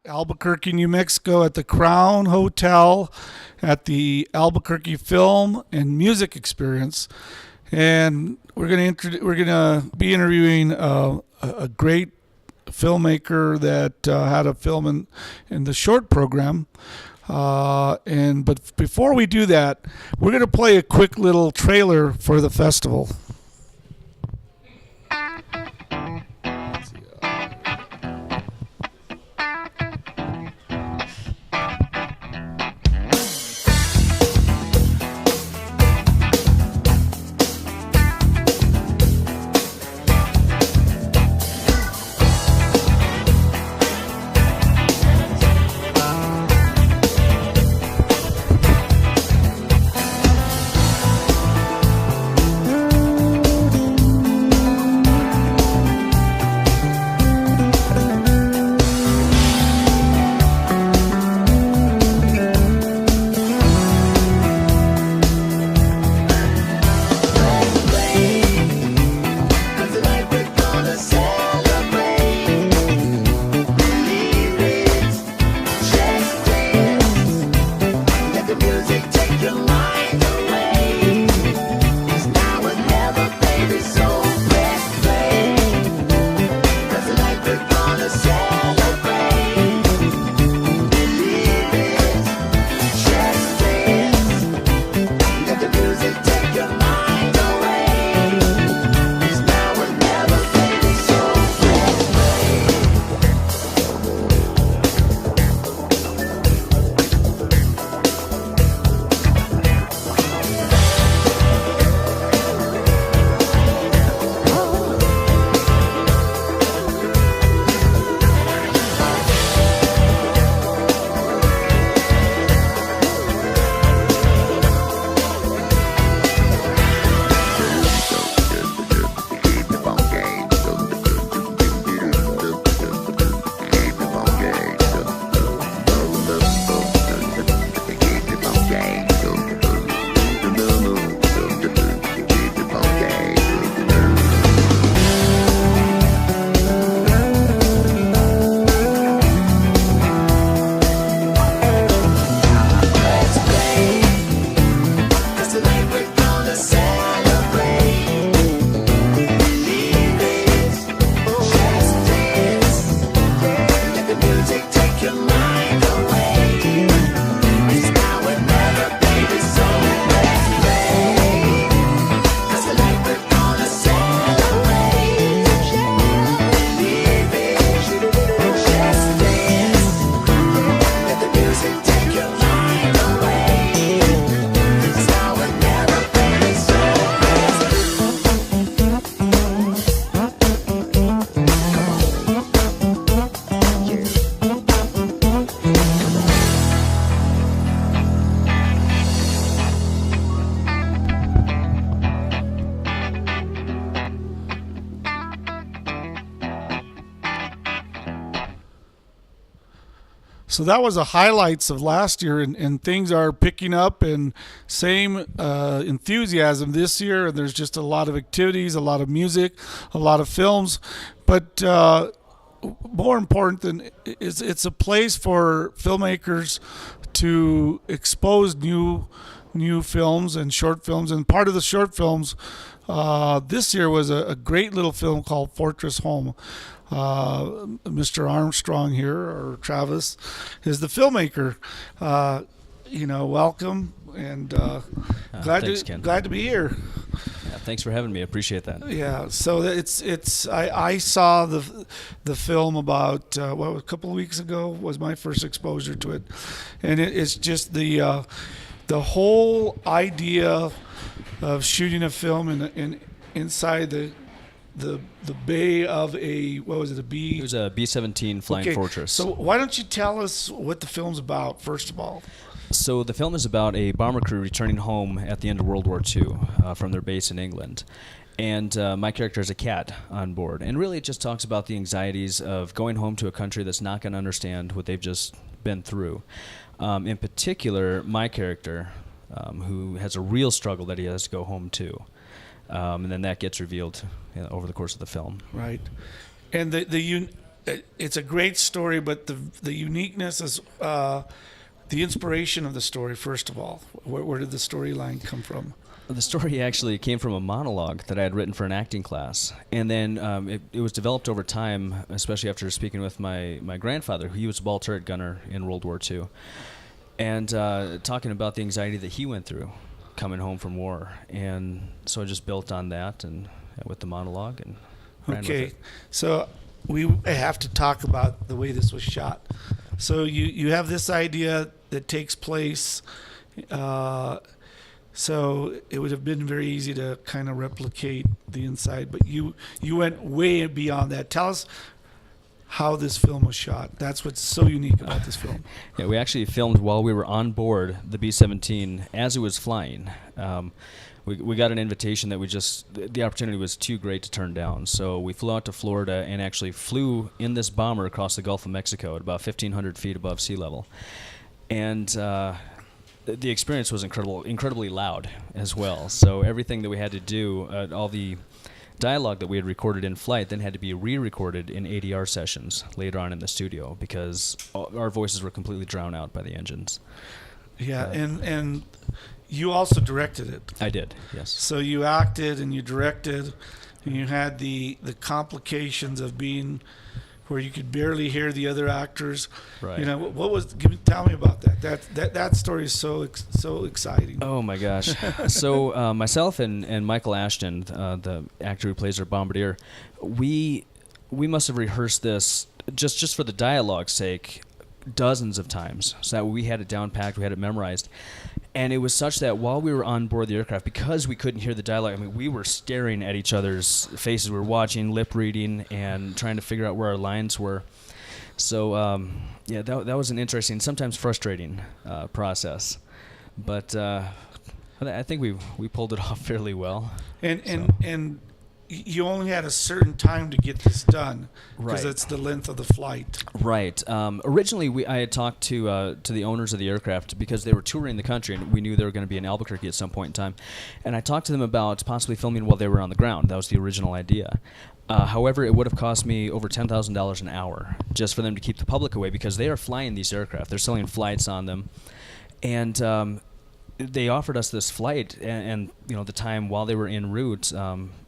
Albuquerque, New Mexico, at the Crown Hotel at the Albuquerque Film and Music Experience, and we're gonna be interviewing a great filmmaker that had a film in the short program. But before we do that, we're gonna play a quick little trailer for the festival. So that was the highlights of last year, and things are picking up, and same enthusiasm this year. And there's just a lot of activities, a lot of music, a lot of films. But more important than is, it's a place for filmmakers to expose new films and short films. And part of the short films this year was a great little film called Fortress Home. Mr. Armstrong here, or Travis, is the filmmaker. Welcome, and glad to be here. Yeah, thanks for having me. I appreciate that. Yeah, so I saw the film about a couple of weeks ago was my first exposure to it, and it's just the whole idea of shooting a film inside the bay of a B? It was a B-17 Flying Fortress. So why don't you tell us what the film's about, first of all? So the film is about a bomber crew returning home at the end of World War II from their base in England. And my character is a cat on board. And really it just talks about the anxieties of going home to a country that's not going to understand what they've just been through. In particular, my character, who has a real struggle that he has to go home to. And then that gets revealed over the course of the film. Right. And the it's a great story, but the uniqueness is the inspiration of the story. First of all, where did the storyline come from? The story actually came from a monologue that I had written for an acting class, and then it was developed over time, especially after speaking with my grandfather. He was a ball turret gunner in World War II, and talking about the anxiety that he went through coming home from war. And so I just built on that and with the monologue and ran with it. So we have to talk about the way this was shot. So you have this idea that takes place. So it would have been very easy to kind of replicate the inside, but you went way beyond that. Tell us how this film was shot. That's what's so unique about this film. Yeah, we actually filmed while we were on board the B-17 as it was flying. We got an invitation that the opportunity was too great to turn down. So we flew out to Florida and actually flew in this bomber across the Gulf of Mexico at about 1,500 feet above sea level. And the experience was incredibly loud as well. So everything that we had to do, all the dialogue that we had recorded in flight then had to be re-recorded in ADR sessions later on in the studio because our voices were completely drowned out by the engines. Yeah, and you also directed it. I did, yes. So you acted and you directed, and you had the complications of being where you could barely hear the other actors. Right. You know, tell me about that. That story is so exciting. Oh my gosh. So myself and Michael Ashton, the actor who plays our bombardier, we must have rehearsed this just for the dialogue's sake dozens of times, so that we had it down packed, we had it memorized. And it was such that while we were on board the aircraft, because we couldn't hear the dialogue, I mean, we were staring at each other's faces. We were watching, lip reading, and trying to figure out where our lines were. So, yeah, that was an interesting, sometimes frustrating process. But I think we pulled it off fairly well. And you only had a certain time to get this done because Right. it's the length of the flight. Right. Originally, I had talked to the owners of the aircraft because they were touring the country, and we knew they were going to be in Albuquerque at some point in time. And I talked to them about possibly filming while they were on the ground. That was the original idea. However, it would have cost me over $10,000 an hour just for them to keep the public away because they are flying these aircraft. They're selling flights on them. And they offered us this flight and the time while they were en route,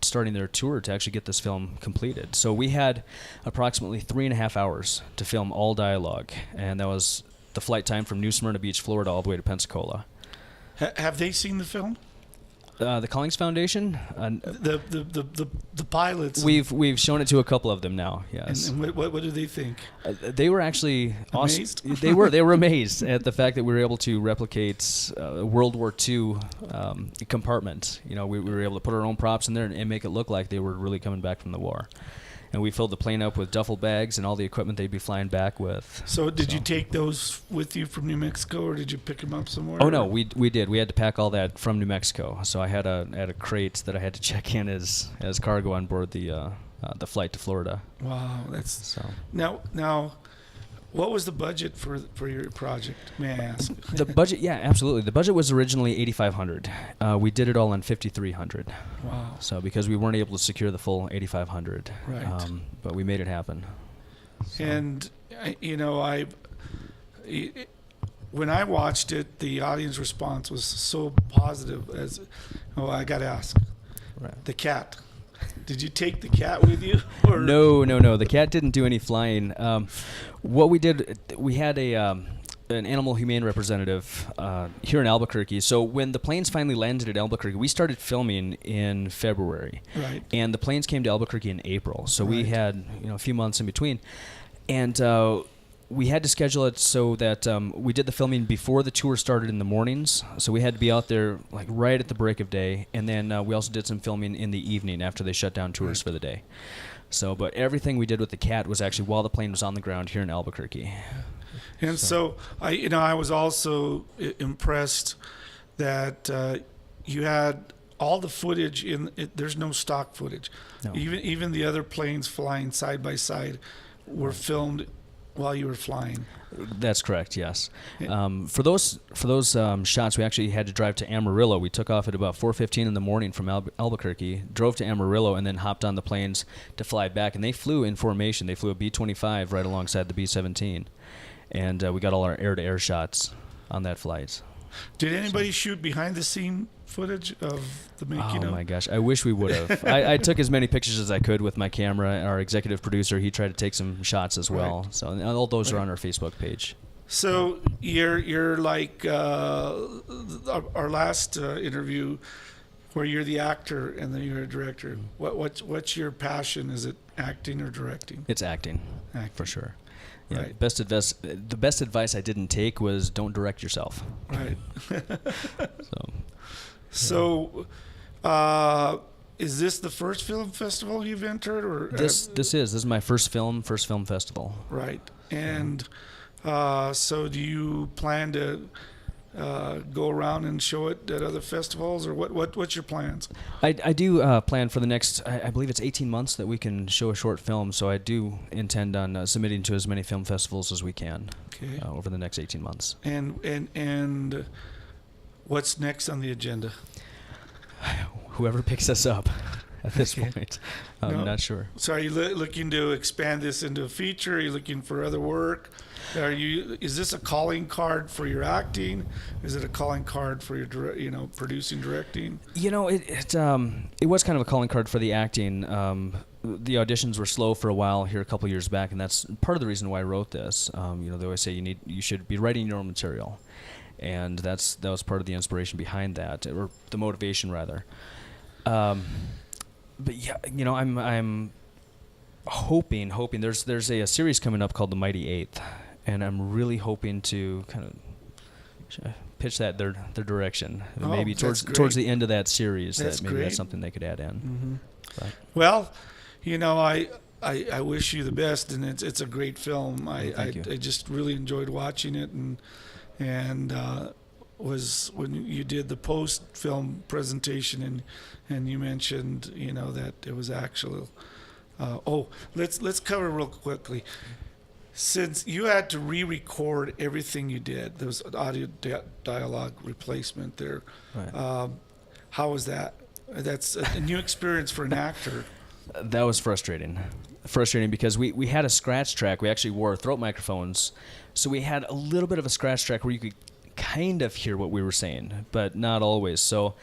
starting their tour to actually get this film completed. So we had approximately 3.5 hours to film all dialogue, and that was the flight time from New Smyrna Beach, Florida, all the way to Pensacola. Have they seen the film? The Collings Foundation, The pilots. we've shown it to a couple of them now. Yes. And what do they think? They were actually Amazed? they were amazed at the fact that we were able to replicate a World War II compartment. We were able to put our own props in there and make it look like they were really coming back from the war. And we filled the plane up with duffel bags and all the equipment they'd be flying back with. So did you take those with you from New Mexico, or did you pick them up somewhere? Oh no, we did. We had to pack all that from New Mexico. So I had a crate that I had to check in as cargo on board the flight to Florida. Wow, that's So now. What was the budget for your project? May I ask? the budget, yeah, absolutely. The budget was originally $8,500. We did it all on $5,300. Wow. So because we weren't able to secure the full $8,500, Right. But we made it happen. So. And when I watched it, the audience response was so positive. I got to ask, Right. the cat. Did you take the cat with you? Or? No. The cat didn't do any flying. What we did, we had an animal humane representative here in Albuquerque. So when the planes finally landed at Albuquerque, we started filming in February. Right. And the planes came to Albuquerque in April. So we Right. had a few months in between. And we had to schedule it so that we did the filming before the tour started in the mornings. So we had to be out there like right at the break of day. And then we also did some filming in the evening after they shut down tours for the day. So, but everything we did with the cat was actually while the plane was on the ground here in Albuquerque. And so I was also impressed that you had all the footage in it. There's no stock footage. No. Even the other planes flying side by side were filmed while you were flying. That's correct. Yes. For those shots, we actually had to drive to Amarillo. We took off at about 4:15 in the morning from Albuquerque, drove to Amarillo, and then hopped on the planes to fly back. And they flew in formation. They flew a B-25 right alongside the B-17, and we got all our air-to-air shots on that flight. Did anybody shoot behind the scene footage of the making of? Oh my gosh, I wish we would have. I took as many pictures as I could with my camera. Our executive producer, he tried to take some shots as well. Right. So and all those are on our Facebook page. So you're like our last interview, where you're the actor and then you're a director. What's your passion? Is it acting or directing? It's acting. Acting. For sure. Yeah, Right. the best advice I didn't take was don't direct yourself. Right. So So, is this the first film festival you've entered, or this is my first film festival. right? And so, do you plan to go around and show it at other festivals, or what's your plans? I do plan for the next, I believe it's 18 months that we can show a short film, so I do intend on submitting to as many film festivals as we can Okay. over the next 18 months. And what's next on the agenda? Whoever picks us up at this Okay. point, I'm No. not sure. So, are you looking to expand this into a feature? Are you looking for other work? Is this a calling card for your acting? Is it a calling card for your producing, directing? You know, it was kind of a calling card for the acting. The auditions were slow for a while here a couple years back, and that's part of the reason why I wrote this. They always say you should be writing your own material, and that was part of the inspiration behind that, or the motivation rather. But yeah, I'm hoping there's a series coming up called The Mighty Eighth, and I'm really hoping to kind of pitch that their direction. Oh, Maybe that's towards great. the end of that series, That's maybe great. that's something they could add in. Mm-hmm. But, Well, I wish you the best, and it's a great film. Thank you. I just really enjoyed watching it, and was when you did the post film presentation, and you mentioned that it was actual. Let's cover real quickly. Since you had to re-record everything you did, there was an audio dialogue replacement there. right. How was that? That's a new experience for an actor. That was frustrating because we had a scratch track. We actually wore throat microphones, so we had a little bit of a scratch track where you could kind of hear what we were saying, but not always. So,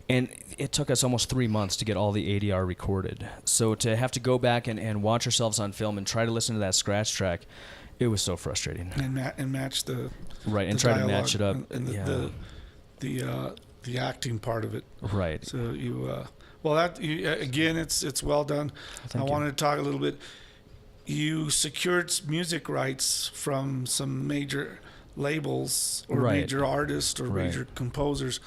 and it took us almost 3 months to get all the ADR recorded. So to have to go back and watch ourselves on film and try to listen to that scratch track, it was so frustrating. And match the Right, and the try to dialogue match it up. and the acting part of it. Right. So again, it's well done. Thank I you. wanted to talk a little bit. You secured music rights from some major labels or Right. major artists or Right. major composers.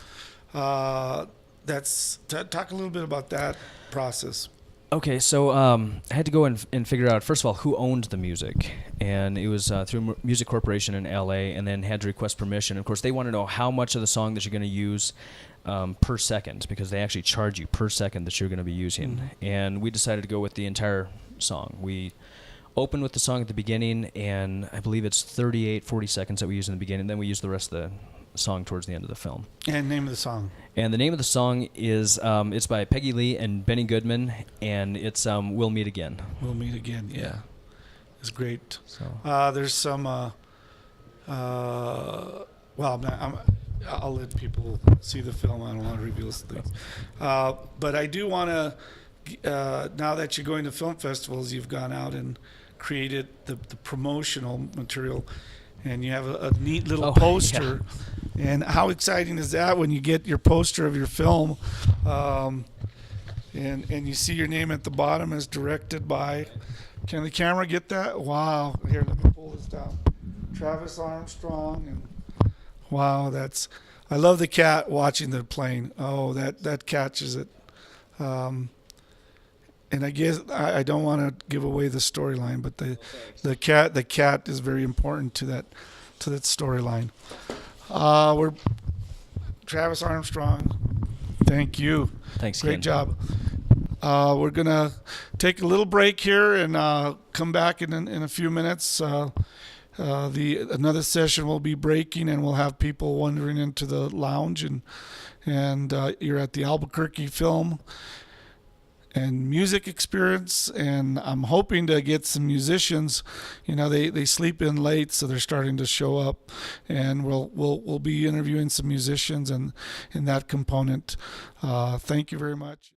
Talk a little bit about that process. Okay, so I had to go and figure out, first of all, who owned the music. And it was through Music Corporation in LA, and then had to request permission. Of course, they want to know how much of the song that you're going to use per second, because they actually charge you per second that you're going to be using. Mm-hmm. And we decided to go with the entire song. We opened with the song at the beginning, and I believe it's 40 seconds that we use in the beginning. Then we use the rest of the song towards the end of the film. And name of the song. And the name of the song is it's by Peggy Lee and Benny Goodman, and it's We'll Meet Again. We'll meet again. Yeah. It's great. So There's some. I'll let people see the film. I don't want to reveal things, but I do want to. Now that you're going to film festivals, you've gone out and created the promotional material, and you have a neat little poster. Yeah. And how exciting is that when you get your poster of your film, and you see your name at the bottom as directed by. Can the camera get that? Wow. Here, let me pull this down. Travis Armstrong. And wow, I love the cat watching the plane. Oh, that catches it. And I guess I don't want to give away the storyline, but the cat is very important to that storyline. We're Travis Armstrong. Thank you. thanks, Great Ken. job. We're gonna take a little break here and come back in a few minutes. Another session will be breaking, and we'll have people wandering into the lounge, and you're at the Albuquerque Film and Music Experience, and I'm hoping to get some musicians. You know, they sleep in late, so they're starting to show up, and we'll be interviewing some musicians and in that component. Thank you very much.